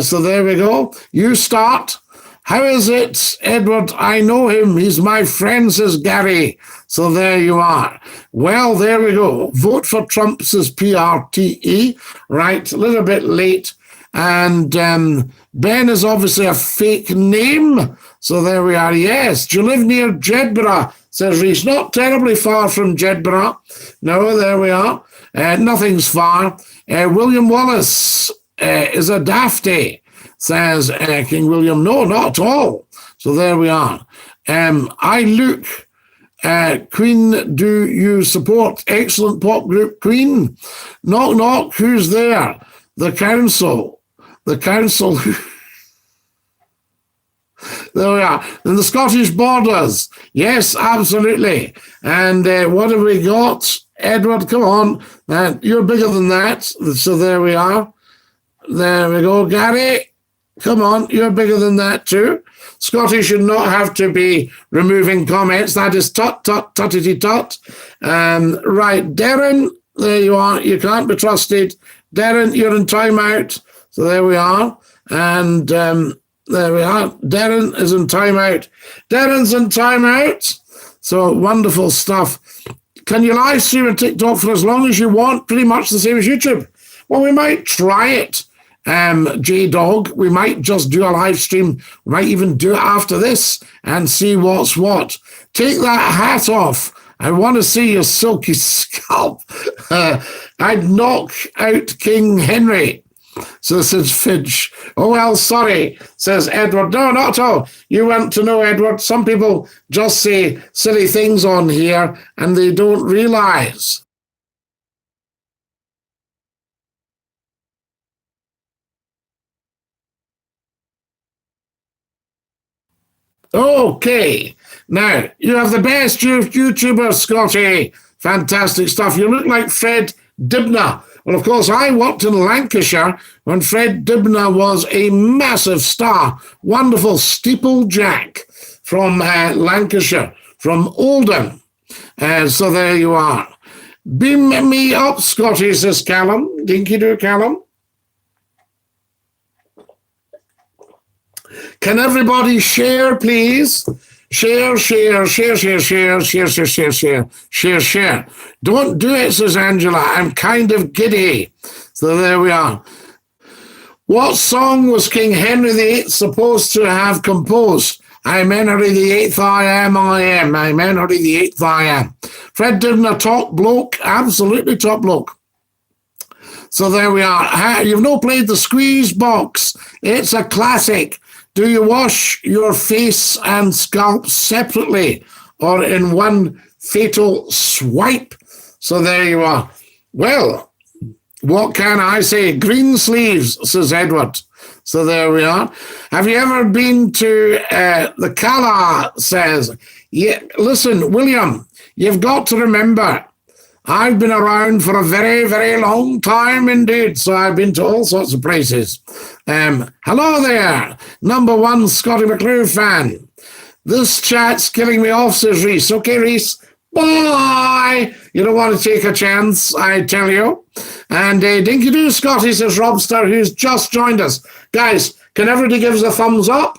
So there we go. You start. How is it, Edward? I know him. He's my friend, says Gary. So there you are. Well, there we go. Vote for Trump, says PRTE. Right, a little bit late. And Ben is obviously a fake name. So there we are. Yes. Do you live near Jedburgh, says Reese. Not terribly far from Jedburgh. No, there we are. Nothing's far. William Wallace is a dafty, says King William. No, not at all. So there we are. I look, Queen, do you support excellent pop group Queen? Knock, knock, who's there? The council. The council. There we are. And the Scottish Borders. Yes, absolutely. And what have we got? Edward, come on. You're bigger than that. So there we are. There we go. Gary, come on. You're bigger than that too. Scotty should not have to be removing comments. That is tut-tut-tuttity-tut. Right, Darren, there you are. You can't be trusted. Darren, you're in timeout. So there we are. And there we are. Darren is in timeout. Darren's in timeout. So wonderful stuff. Can you live stream on TikTok for as long as you want? Pretty much the same as YouTube. Well, we might try it, J-Dog. We might just do a live stream. We might even do it after this and see what's what. Take that hat off. I want to see your silky scalp. I'd knock out King Henry. So says Fidge. Oh, well, sorry, says Edward. No, not at all. You want to know, Edward. Some people just say silly things on here and they don't realize. Okay. Now, you have the best YouTuber, Scotty. Fantastic stuff. You look like Fred Dibnah. Well, of course, I worked in Lancashire when Fred Dibnah was a massive star. Wonderful steeplejack from Lancashire, from Oldham. So there you are. Beam me up, Scotty, says Callum. Dinky-Doo, Callum. Can everybody share, please? Share. Don't do it, says Angela. I'm kind of giddy. So there we are. What song was King Henry VIII supposed to have composed? I'm Henry VIII, I am. I'm Henry VIII, I am. Fred Dibnah, top bloke. Absolutely top bloke. So there we are. You've not played the squeeze box. It's a classic. Do you wash your face and scalp separately or in one fatal swipe? So there you are. Well, what can I say? Green sleeves, says Edward. So there we are. Have you ever been to the Cala, says. Yeah, listen, William, you've got to remember, I've been around for a very, very long time indeed, so I've been to all sorts of places. Hello there, number one Scottie McClue fan. This chat's killing me off, says Reese. Okay, Reese, bye. You don't want to take a chance, I tell you. And Dinky-Doo Scotty, says Robster, who's just joined us. Guys, can everybody give us a thumbs up?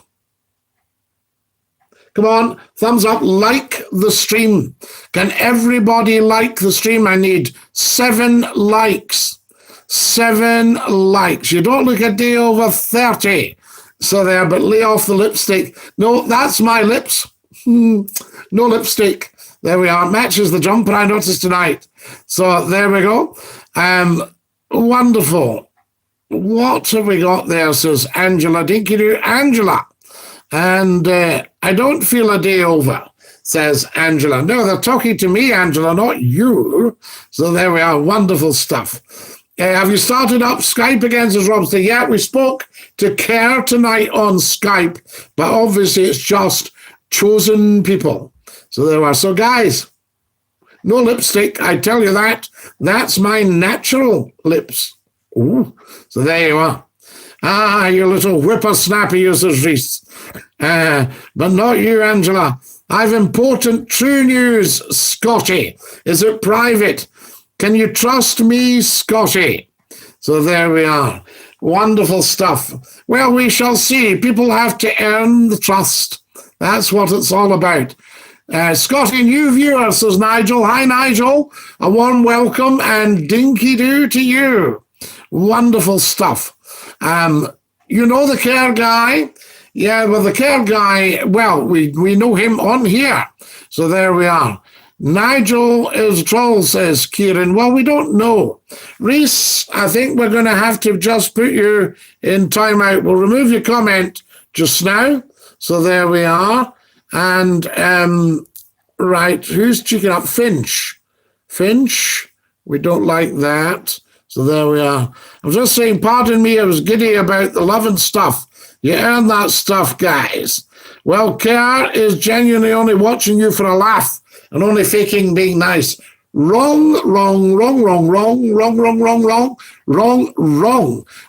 Come on, thumbs up, like the stream. Can everybody like the stream? I need 7 likes. 7 likes. You don't look a day over 30. So there, but lay off the lipstick. No, that's my lips. No lipstick. There we are. Matches the jumper I noticed tonight. So there we go. Wonderful. What have we got there, says Angela. Dinky-Doo, Angela. And I don't feel a day over, says Angela. No, they're talking to me, Angela, not you. So there we are. Wonderful stuff. Have you started up Skype again, says Robson? Yeah, we spoke to Kerr tonight on Skype, but obviously it's just chosen people. So there are. So guys, no lipstick, I tell you that. That's my natural lips. Ooh. So there you are. Ah, you little whippersnapper, you, says Reese. But not you, Angela. I've important true news, Scotty. Is it private? Can you trust me, Scotty? So there we are. Wonderful stuff. Well, we shall see. People have to earn the trust. That's what it's all about. Scotty, new viewer, says Nigel. Hi, Nigel. A warm welcome and Dinky-Doo to you. Wonderful stuff. You know the Kerr guy? Yeah, well, the Kerr guy, well, we know him on here. So there we are. Nigel is a troll, says Kieran. Well, we don't know. Reese, I think we're going to have to just put you in timeout. We'll remove your comment just now. So there we are. And, right, who's cheeking up? Finch. Finch, we don't like that. So there we are. I'm just saying, pardon me, I was giddy about the love and stuff. You earn that stuff, guys. Well, Kerr is genuinely only watching you for a laugh and only faking being nice. Wrong.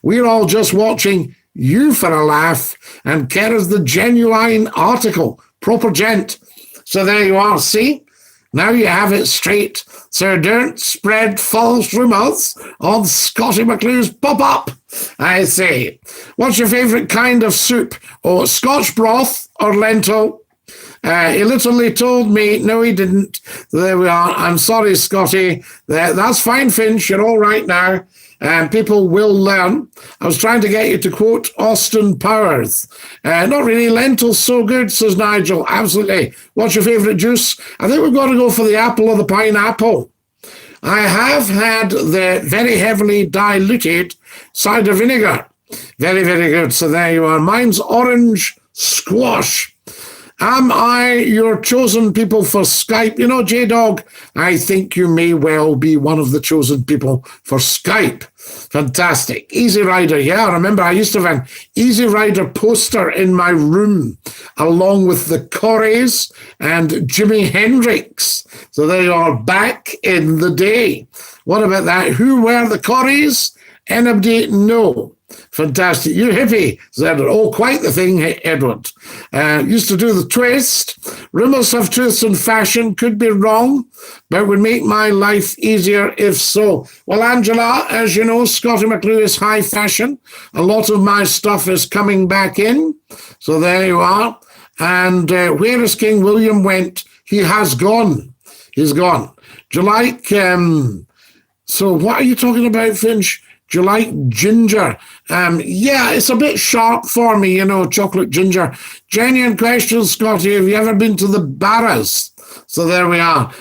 We're all just watching you for a laugh, and Kerr is the genuine article. Proper gent. So there you are, see? Now you have it straight. So don't spread false rumours on Scottie McClue's pop-up, I say. What's your favourite kind of soup? Oh, Scotch broth or lentil? He literally told me, no, he didn't. There we are. I'm sorry, Scotty. That's fine, Finch. You're all right now. People will learn. I was trying to get you to quote Austin Powers. Not really. Lentils so good, says Nigel. Absolutely. What's your favourite juice? I think we've got to go for the apple or the pineapple. I have had the very heavily diluted cider vinegar. Very, very good. So there you are. Mine's orange squash. Am I your chosen people for Skype? You know, J-Dog, I think you may well be one of the chosen people for Skype. Fantastic. Easy Rider. Yeah, I remember I used to have an Easy Rider poster in my room, along with the Corries and Jimi Hendrix. So they are back in the day. What about that? Who were the Corries? Anybody? No. Fantastic. You hippie, said, oh, quite the thing, Edward. Used to do the twist. Rumours of truth and fashion could be wrong, but would make my life easier if so. Well, Angela, as you know, Scottie McClue is high fashion. A lot of my stuff is coming back in. So there you are. And where is King William went? He has gone. He's gone. Do you like... so what are you talking about, Finch? Do you like ginger? Yeah, it's a bit sharp for me, you know, chocolate ginger. Genuine question, Scotty, have you ever been to the Barras? So there we are.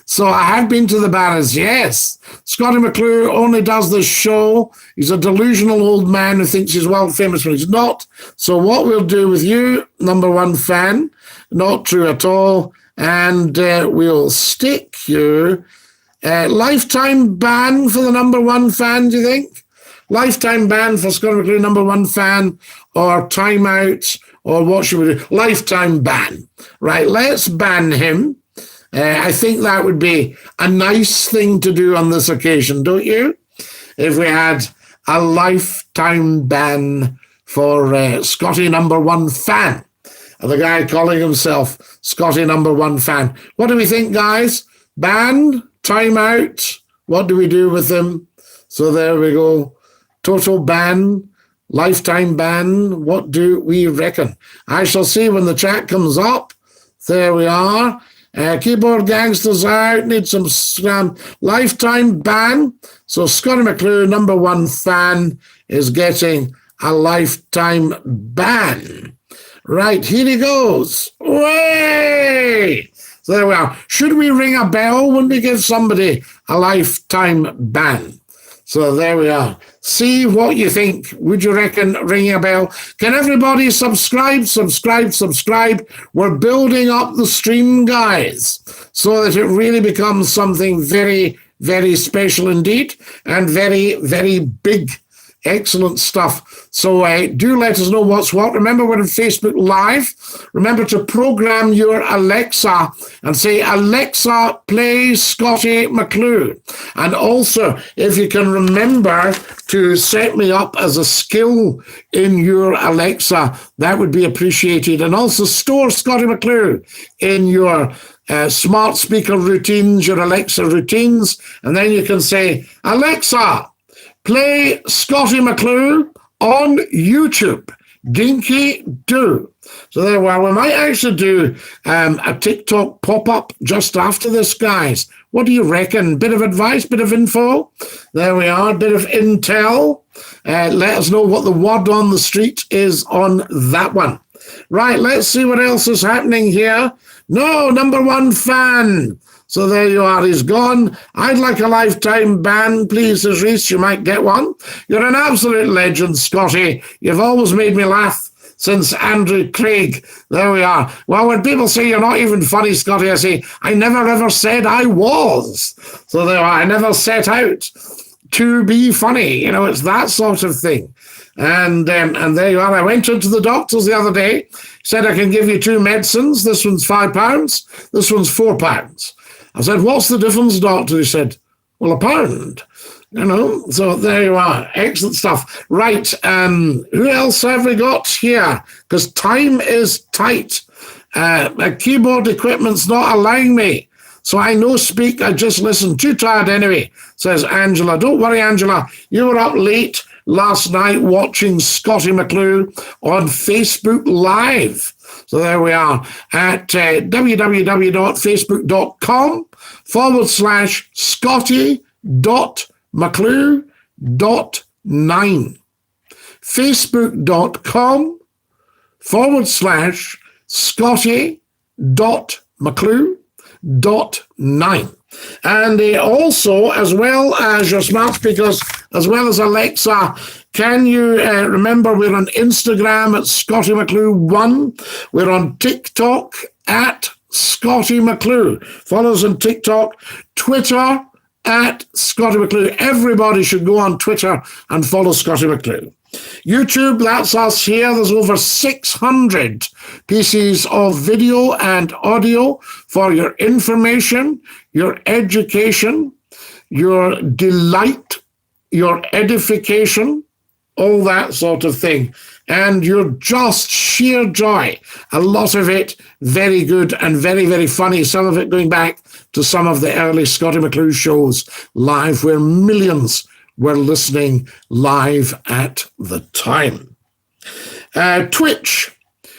So I have been to the Barras, yes. Scottie McClue only does this show. He's a delusional old man who thinks he's world famous when he's not. So what we'll do with you, number one fan, not true at all, and we'll stick you... lifetime ban for the number one fan, do you think? Lifetime ban for Scottie McClue, number one fan, or timeout, or what should we do? Lifetime ban. Right, let's ban him. I think that would be a nice thing to do on this occasion, don't you? If we had a lifetime ban for Scottie number one fan. The guy calling himself Scottie number one fan. What do we think, guys? Ban? Time out. What do we do with them? So there we go. Total ban, lifetime ban. What do we reckon? I shall see when the chat comes up. There we are. Keyboard gangsters out. Need some lifetime ban. So Scottie McClue, number one fan, is getting a lifetime ban. Right, here he goes. Way! So there we are. Should we ring a bell when we give somebody a lifetime ban? So there we are. See what you think. Would you reckon ringing a bell? Can everybody subscribe? We're building up the stream, guys, so that it really becomes something very, very special indeed, and very, very big. Excellent stuff. So do let us know what's what. Remember, we're on Facebook Live. Remember to program your Alexa and say, Alexa, play Scottie McClue. And also, if you can remember to set me up as a skill in your Alexa, that would be appreciated. And also store Scottie McClue in your smart speaker routines, your Alexa routines. And then you can say, Alexa, play Scottie McClue on YouTube, Dinky-Doo. So there we are. We might actually do a TikTok pop-up just after this, guys. What do you reckon? Bit of advice, bit of info? There we are, bit of intel. Let us know what the word on the street is on that one. Right, let's see what else is happening here. No, number one fan. So there you are, he's gone. I'd like a lifetime ban, please, says Reese. You might get one. You're an absolute legend, Scottie. You've always made me laugh since Andrew Craig. There we are. Well, when people say you're not even funny, Scottie, I say, I never ever said I was. So there I never set out to be funny. You know, it's that sort of thing. And there you are. I went into the doctors the other day, said I can give you two medicines. This one's £5. This one's £4. I said, what's the difference, doctor? He said, well, £1. You know, so there you are. Excellent stuff. Right, who else have we got here? Because time is tight. My keyboard equipment's not allowing me. So I no speak, I just listen. Too tired anyway, says Angela. Don't worry, Angela. You were up late last night watching Scottie McClue on Facebook Live. So there we are at www.facebook.com/Scottie.McClue.9. Facebook.com/Scottie.McClue.9. And also, as well as your smart speakers, as well as Alexa, can you remember we're on Instagram at Scottie McClue 1. We're on TikTok at Scottie McClue. Follow us on TikTok, Twitter at Scottie McClue. Everybody should go on Twitter and follow Scottie McClue. YouTube, that's us here. There's over 600 pieces of video and audio for your information, your education, your delight, your edification, all that sort of thing. And your just sheer joy. A lot of it very good and very, very funny. Some of it going back to some of the early Scottie McClue shows live where millions were listening live at the time. Twitch,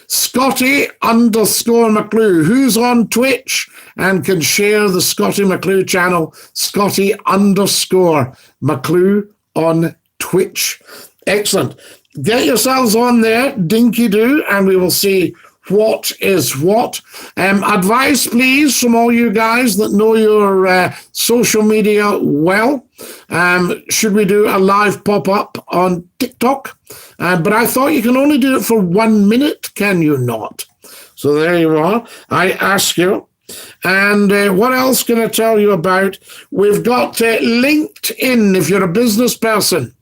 Scottie_McClue. Who's on Twitch and can share the Scottie McClue channel? Scottie_McClue on Twitch. Excellent. Get yourselves on there, Dinky-Doo, and we will see what is what. Advice, please, from all you guys that know your social media well. Should we do a live pop-up on TikTok? But I thought you can only do it for 1 minute, can you not? So there you are. I ask you. And what else can I tell you about? We've got LinkedIn, if you're a business person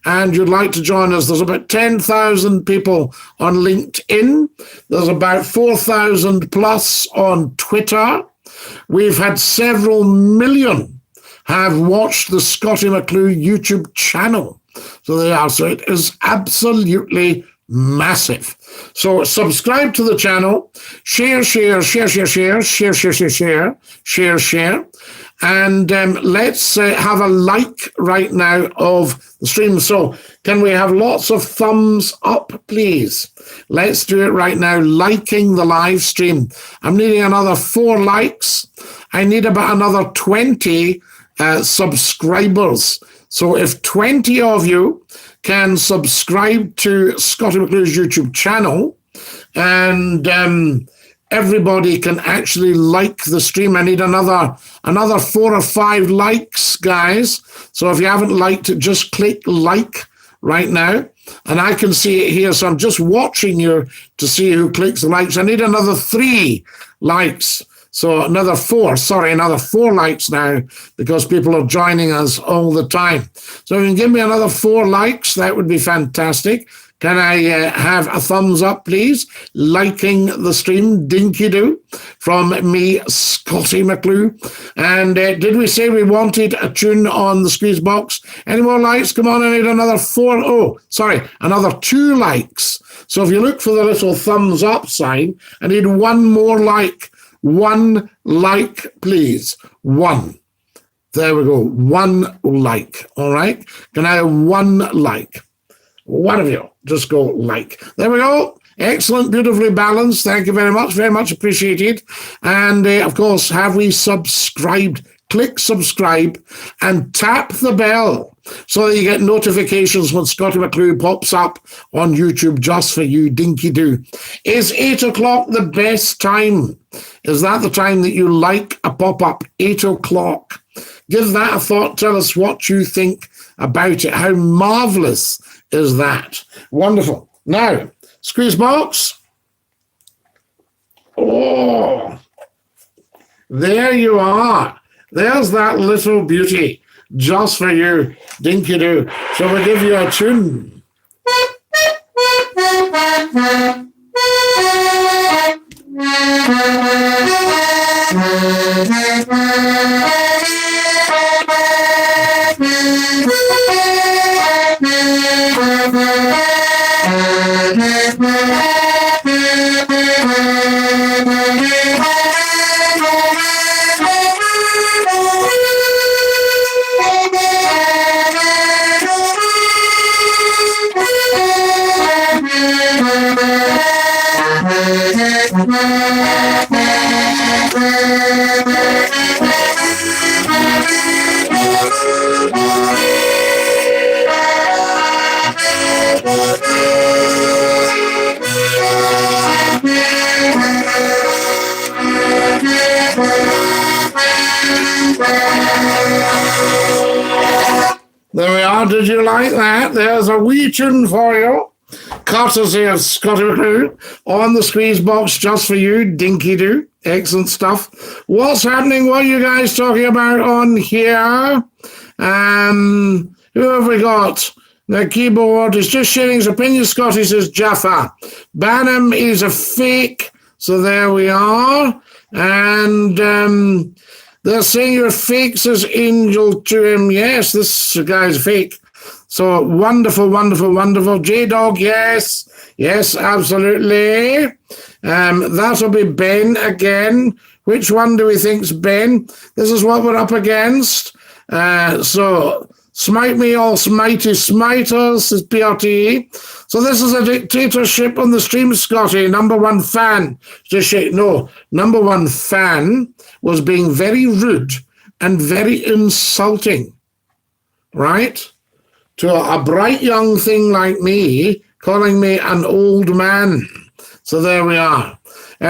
and you'd like to join us. There's about 10,000 people on LinkedIn. There's about 4,000 plus on Twitter. We've had several million have watched the Scottie McClue YouTube channel. So they are. So it is absolutely massive. So subscribe to the channel, share, and let's have a like right now of the stream. So can we have lots of thumbs up, please? Let's do it right now, liking the live stream. I'm needing another 4 likes. I need about another 20 subscribers. So if 20 of you can subscribe to Scottie McClue's YouTube channel and everybody can actually like the stream. I need another 4 or 5 likes, guys. So if you haven't liked it, just click like right now. And I can see it here. So I'm just watching you to see who clicks the likes. I need another 3 likes. So another four likes now because people are joining us all the time. So if you can give me another 4 likes, that would be fantastic. Can I have a thumbs up, please? Liking the stream, Dinky-Doo, from me, Scottie McClue. And did we say we wanted a tune on the squeeze box? Any more likes? Come on, I need another 4. Oh, sorry, another 2 likes. So if you look for the little thumbs up sign, I need 1 more like. 1 like, please. 1. There we go. 1 like. All right? Can I have 1 like? One of you, just go like. There we go. Excellent, beautifully balanced. Thank you very much appreciated. And of course, have we subscribed? Click subscribe and tap the bell so that you get notifications when Scottie McClue pops up on YouTube just for you, Dinky-Doo. Is 8 o'clock the best time? Is that the time that you like a pop-up? 8 o'clock. Give that a thought. Tell us what you think about it. How marvellous is that? Wonderful. Now, squeeze box. Oh, there you are. There's that little beauty just for you, Dinky-Doo. So we'll give you a tune. There we are. Did you like that? There's a wee tune for you. Courtesy of Scottie McClue on the squeeze box just for you, Dinky-Doo. Excellent stuff. What's happening? What are you guys talking about on here? Who have we got? The keyboard is just sharing his opinion. Scottie says Jaffa. Banham is a fake. So there we are. And they're saying you're fake, says Angel to him. Yes, this guy's fake. So wonderful, wonderful, wonderful. J-Dog, yes. Yes, absolutely. That'll be Ben again. Which one do we think's Ben? This is what we're up against. So smite me, all smitey smiters, says PRT. So this is a dictatorship on the stream, Scottie. Number 1 fan. No, number 1 fan was being very rude and very insulting, right? To a bright young thing like me, calling me an old man. So there we are.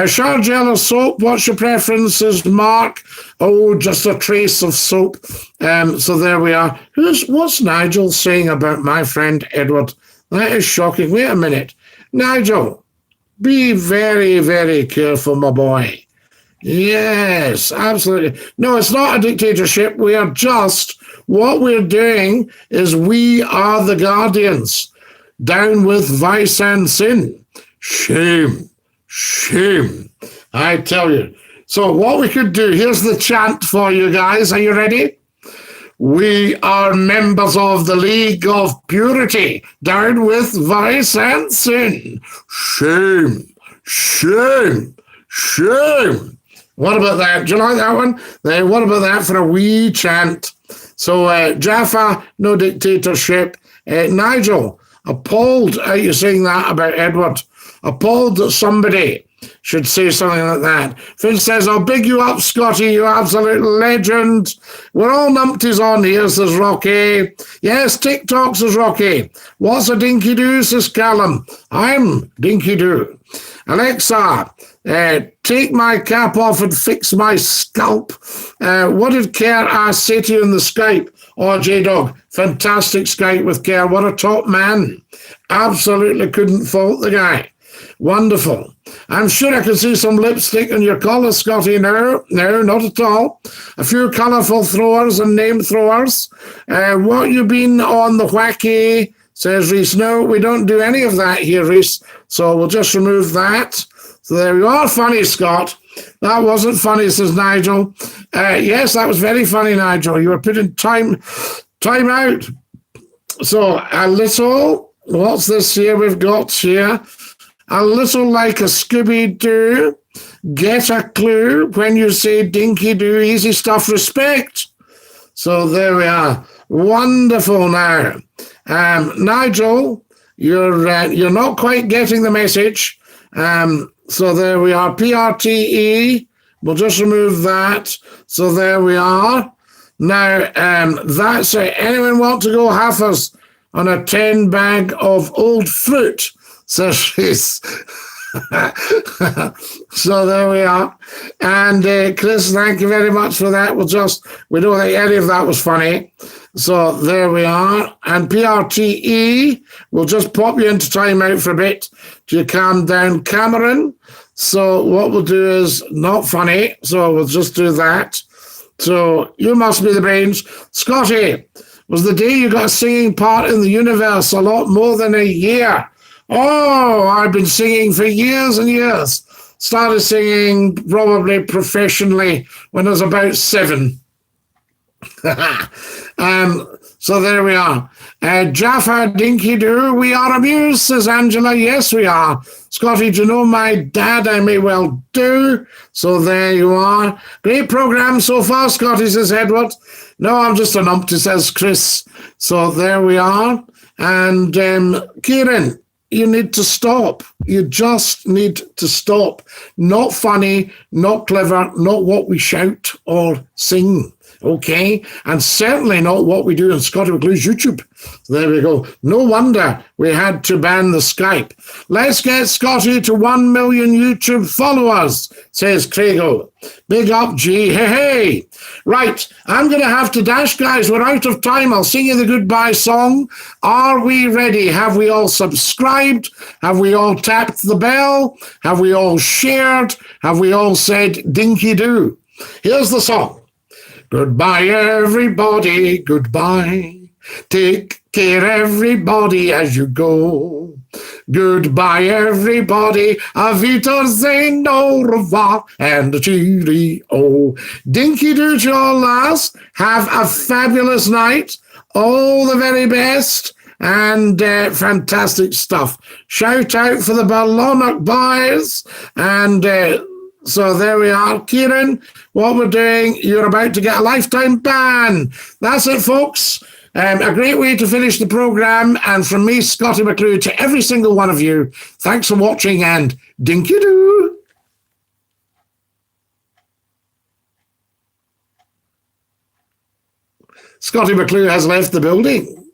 Shower gel or soap, what's your preferences, Mark? Oh, just a trace of soap. So there we are. What's Nigel saying about my friend Edward? That is shocking. Wait a minute. Nigel, be very, very careful, my boy. Yes, absolutely. No, it's not a dictatorship. We are just, what we're doing is we are the guardians. Down with vice and sin. Shame, shame, I tell you. So what we could do, here's the chant for you guys. Are you ready? We are members of the League of Purity. Down with vice and sin. Shame, shame, shame. What about that? Do you like that one? What about that for a wee chant? So, Jaffa, no dictatorship. Nigel, appalled at you saying that about Edward. Appalled that somebody should say something like that. Finn says, I'll big you up, Scottie, you absolute legend. We're all numpties on here, says Rocky. Yes, TikTok, says Rocky. What's a Dinky-Doo, says Callum. I'm Dinky-Doo. Alexa, take my cap off and fix my scalp. What did Kerr say to you in the Skype? Oh, J-Dog, fantastic Skype with Kerr. What a top man. Absolutely couldn't fault the guy. Wonderful. I'm sure I can see some lipstick on your collar, Scotty. No, not at all. A few colourful throwers and name throwers. What you been on the wacky, says Reese. No, we don't do any of that here, Reese. So we'll just remove that. So there you are. Funny, Scott. That wasn't funny, says Nigel. Yes, that was very funny, Nigel. You were putting time out. So a little, what's this here we've got here? A little like a Scooby-Doo. Get a clue when you say Dinky-Doo. Easy stuff, respect. So there we are. Wonderful now. Nigel, you're not quite getting the message. So there we are. PRTE. We'll just remove that. So there we are. Now, that's it. Anyone want to go halfers on a 10 bag of old fruit? So she's... So there we are. And Chris, thank you very much for that. We don't think any of that was funny. So there we are. And PRTE, we'll just pop you into timeout for a bit till you calm down, Cameron. So what we'll do is not funny. So we'll just do that. So you must be the brains. Scotty, was the day you got a singing part in the universe a lot more than a year. Oh, I've been singing for years and years. Started singing probably professionally when I was about 7. So there we are. Jaffa Dinky-Doo, we are amused, says Angela. Yes, we are. Scotty, do you know my dad? I may well do. So there you are. Great program so far, Scotty, says Edward. No, I'm just an umpty, says Chris. So there we are. And Kieran, you need to stop. You just need to stop. Not funny, not clever, not what we shout or sing. Okay, and certainly not what we do on Scottie McClue's YouTube. So there we go. No wonder we had to ban the Skype. Let's get Scotty to 1 million YouTube followers, says Craigo. Big up, G. Hey, hey. Right, I'm going to have to dash, guys. We're out of time. I'll sing you the goodbye song. Are we ready? Have we all subscribed? Have we all tapped the bell? Have we all shared? Have we all said Dinky-Doo? Here's the song. Goodbye, everybody, goodbye. Take care, everybody, as you go. Goodbye, everybody. Aviters au revoir and cheerio. Dinky-Doo to all last. Have a fabulous night. All the very best. And fantastic stuff. Shout out for the Ballonock boys. And... so there we are. Kieran, what we're doing, you're about to get a lifetime ban. That's it, folks. A great way to finish the program. And from me, Scottie McClue, to every single one of you, thanks for watching and Dinky-Doo. Scottie McClue has left the building.